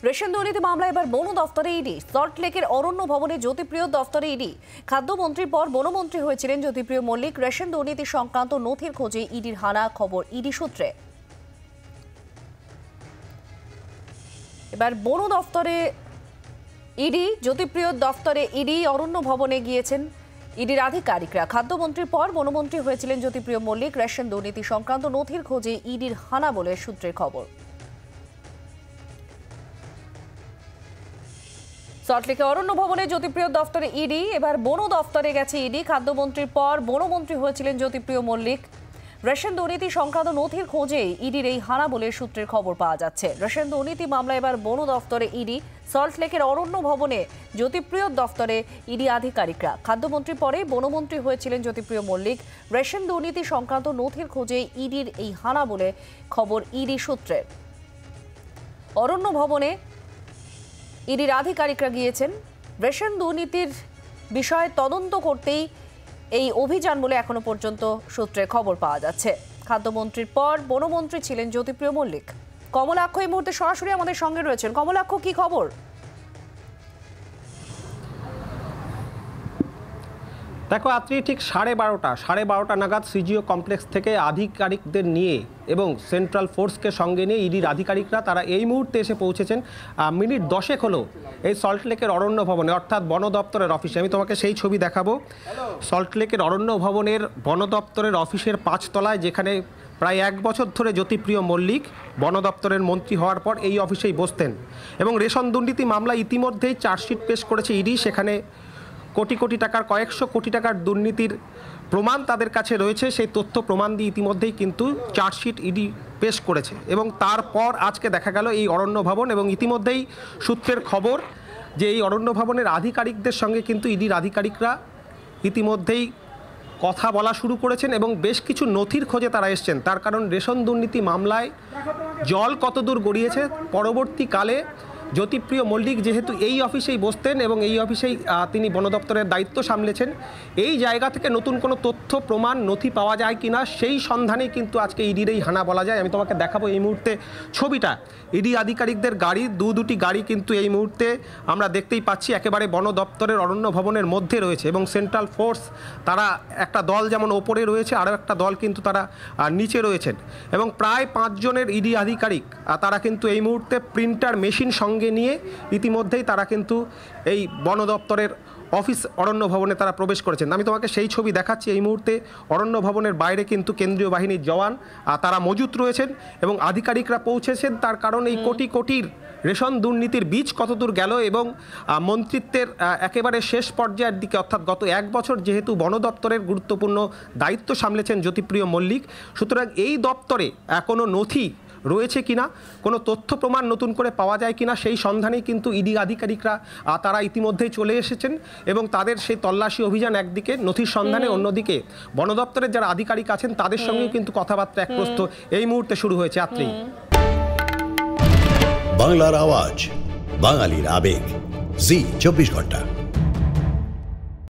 Ration দুর্নীতি মামলা এবার বন দফতরে ইডি। সল্টলেকের অরণ্য ভবনে জ্যোতিপ্রিয় দফতরে ইডি। খাদ্যমন্ত্রীর পর বনমন্ত্রী হয়েছিলেন জ্যোতিপ্রিয় মল্লিক। রেশন দুর্নীতি সংক্রান্ত নথির খোঁজে ইডির হানা, খবর ইডি সূত্রে। এবার বন দফতরে ইডি, জ্যোতিপ্রিয় দফতরে ইডি, অরণ্য ভবনে গিয়েছেন ইডির আধিকারিকরা। খাদ্যমন্ত্রীর পর বনমন্ত্রী হয়েছিলেন জ্যোতিপ্রিয় মল্লিক। রেশন দুর্নীতি সংক্রান্ত নথির খোঁজে ইডির হানা বলে সূত্রের খবর। সল্টলেকে অরণ্য ভবনে জ্যোতিপ্রিয় দফতরে ইডি, এবার বন দফতরে গেছে ইডি। খাদ্যমন্ত্রীর পর বনমন্ত্রী হয়েছিলেন জ্যোতিপ্রিয় মল্লিক। রেশন দুর্নীতি সংক্রান্ত নথির খোঁজে ইডির এই হানা বলে সূত্রের খবর পাওয়া যাচ্ছে। রেশন দুর্নীতি মামলা এবার বন দফতরে ইডি, সল্টলেকের অরণ্য ভবনে জ্যোতিপ্রিয় দফতরে ইডি আধিকারিকরা। খাদ্যমন্ত্রীর পরে বনমন্ত্রী হয়েছিলেন জ্যোতিপ্রিয় মল্লিক। রেশন দুর্নীতি সংক্রান্ত নথির খোঁজে ইডির এই হানা বলে খবর ইডি সূত্রের। অরণ্য ভবনে ইডির আধিকারিকরা গিয়েছেন। রেশন দুর্নীতির বিষয়ে তদন্ত করতেই এই অভিযান বলে এখনো পর্যন্ত সূত্রে খবর পাওয়া যাচ্ছে। খাদ্যমন্ত্রীর পর বনমন্ত্রী ছিলেন জ্যোতিপ্রিয় মল্লিক। কমলাক্ষ এই মুহূর্তে সরাসরি আমাদের সঙ্গে রয়েছেন। কমলাক্ষ, কি খবর? দেখো আত্রি, ঠিক 12:30 নাগাদ সিজিও কমপ্লেক্স থেকে আধিকারিকদের নিয়ে এবং সেন্ট্রাল ফোর্সকে সঙ্গে নিয়ে ইডির আধিকারিকরা তারা এই মুহূর্তে এসে পৌঁছেছেন। মিনিট 10 হলো এই সল্টলেকের অরণ্য ভবনে, অর্থাৎ বন দপ্তরের অফিসে। আমি তোমাকে সেই ছবি দেখাবো। সল্টলেকের অরণ্য ভবনের বন দপ্তরের অফিসের 5 তলায়, যেখানে প্রায় 1 বছর ধরে জ্যোতিপ্রিয় মল্লিক বন দপ্তরের মন্ত্রী হওয়ার পর এই অফিসেই বসতেন। এবং রেশন দুর্নীতি মামলা ইতিমধ্যেই চার্জশিট পেশ করেছে ইডি। সেখানে কোটি কোটি টাকার, কয়েকশো কোটি টাকার দুর্নীতির প্রমাণ তাদের কাছে রয়েছে। সেই তথ্য প্রমাণ দিয়ে ইতিমধ্যেই কিন্তু চার্জশিট ইডি পেশ করেছে। এবং তারপর আজকে দেখা গেল এই অরণ্য ভবন, এবং ইতিমধ্যেই সূত্রের খবর যে এই অরণ্য ভবনের আধিকারিকদের সঙ্গে কিন্তু ইডির আধিকারিকরা ইতিমধ্যেই কথা বলা শুরু করেছেন এবং বেশ কিছু নথির খোঁজে তারা এসছেন। তার কারণ রেশন দুর্নীতি মামলায় জল কতদূর গড়িয়েছে, পরবর্তীকালে জ্যোতিপ্রিয় মল্লিক যেহেতু এই অফিসেই বসতেন এবং এই অফিসেই তিনি বন দপ্তরের দায়িত্ব সামলেছেন, এই জায়গা থেকে নতুন কোনো তথ্য প্রমাণ নথি পাওয়া যায় কিনা সেই সন্ধানেই কিন্তু আজকে ইডির এই হানা বলা যায়। আমি তোমাকে দেখাবো এই মুহূর্তে ছবিটা। ইডি আধিকারিকদের গাড়ি, দুটি গাড়ি কিন্তু এই মুহূর্তে আমরা দেখতেই পাচ্ছি একেবারে বন দপ্তরের অরণ্য ভবনের মধ্যে রয়েছে। এবং সেন্ট্রাল ফোর্স তারা একটা দল যেমন ওপরে রয়েছে, আরও একটা দল কিন্তু তারা নিচে রয়েছেন। এবং প্রায় 5 জনের ইডি আধিকারিক তারা কিন্তু এই মুহূর্তে প্রিন্টার মেশিন সঙ্গে নিয়ে ইতিমধ্যেই তারা কিন্তু এই বন দপ্তরের অফিস অরণ্য ভবনে তারা প্রবেশ করেছেন। আমি তোমাকে সেই ছবি দেখাচ্ছি। এই মুহূর্তে অরণ্য ভবনের বাইরে কিন্তু কেন্দ্রীয় বাহিনীর জওয়ান তারা মজুত রয়েছেন এবং আধিকারিকরা পৌঁছেছেন। তার কারণ এই কোটি কোটির রেশন দুর্নীতির বীজ কতদূর গেল এবং মন্ত্রিত্বের একেবারে শেষ পর্যায়ের দিকে, অর্থাৎ গত 1 বছর যেহেতু বন দপ্তরের গুরুত্বপূর্ণ দায়িত্ব সামলেছেন জ্যোতিপ্রিয় মল্লিক, সুতরাং এই দপ্তরে কোনো নথি রয়েছে কিনা, কোনো তথ্য প্রমাণ নতুন করে পাওয়া যায় কিনা সেই সন্ধানেই কিন্তু ইডি আধিকারিকরা তারা ইতিমধ্যেই চলে এসেছেন। এবং তাদের সেই তল্লাশি অভিযান একদিকে নথির সন্ধানে, অন্যদিকে বন দপ্তরের যারা আধিকারিক আছেন তাদের সঙ্গেও কিন্তু কথাবার্তা এক প্রস্থ এই মুহূর্তে শুরু হয়েছে। আত্রি, বাংলার আওয়াজ, বাঙালির আবেগ, জি 24 ঘন্টা।